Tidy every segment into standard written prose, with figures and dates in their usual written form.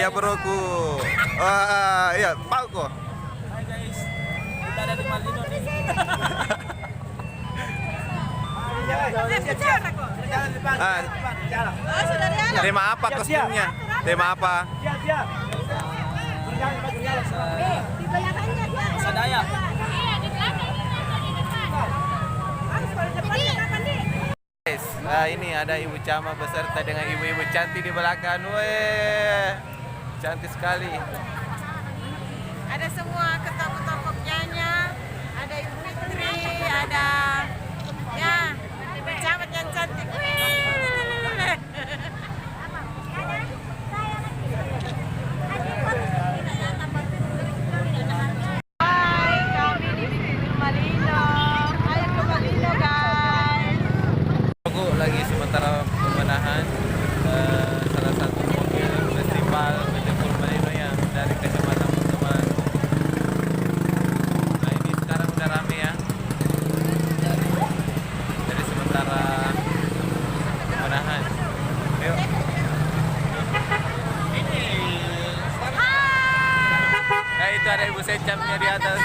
ya broku. Wah, iya, Pak kok. Hai guys, kita ada di Malino nih. Tema apa kostumnya? Tema apa? Sadaya. Guys, ini ada Ibu Cama beserta dengan ibu-ibu cantik di belakang. Weh, cantik sekali. Ada semua ketopok-ketopoknya, ada Ibu Fitri, ada ya Ibu Camat yang cantik. Hai, kami di Bibir Malino. Ayo ke Malino guys. Aku lagi sementara pemenahan salah satu mobil festival Beautiful Malino yang dari Kecamatan Muteman. Nah ini sekarang udah rame ya. Jadi sementara pemenahan. Yuk. Itu ada Ibu Secapnya di atas.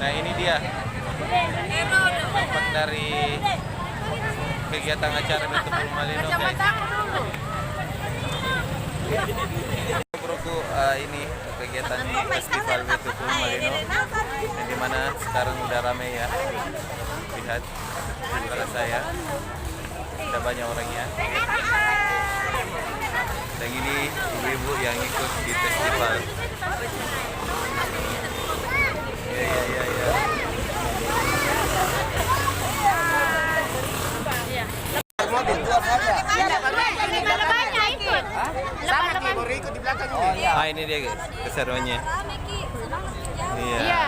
Nah ini dia dampak dari kegiatan acara Beautiful Malino guys. Broku, ini kegiatan di festival Beautiful Malino yang dimana sekarang udah ramai ya. Lihat di belakang saya udah banyak orangnya. Dan ini ibu-ibu yang ikut di festival. Ya. Ah ini dia guys, keseruannya. Iya.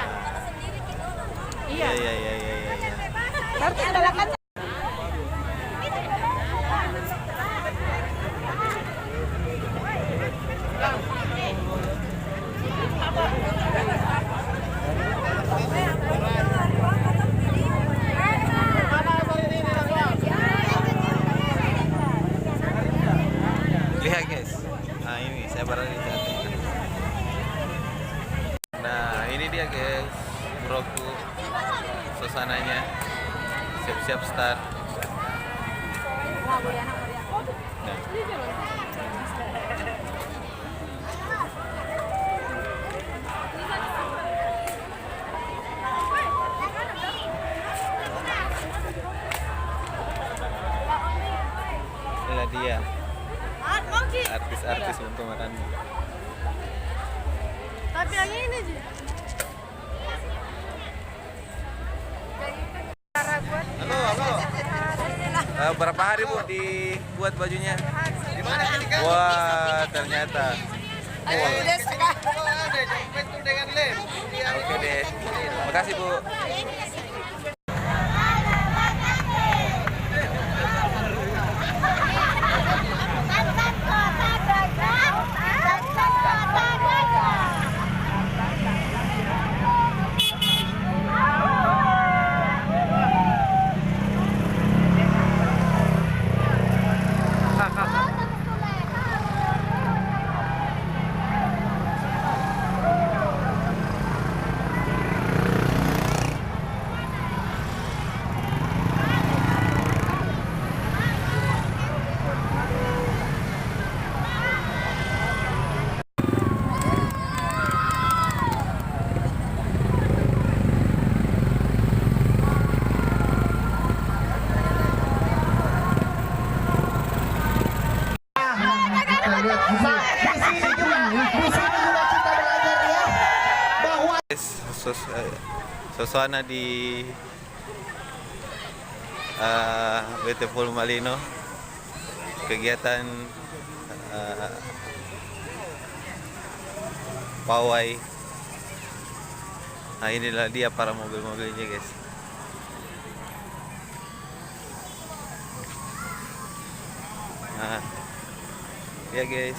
Lihat guys, nah ini saya berada di tengah. Nah ini dia guys, broku, suasananya, siap-siap start. Nah. Inilah dia. Artis-artis untuk makan. Tapi yang ini sih. Halo. Berapa hari Bu dibuat bajunya? Wah, ternyata. Oke deh. Makasih Bu. Suasana di Beautiful Malino, kegiatan pawai. Nah inilah dia para mobil-mobilnya guys. Ya guys.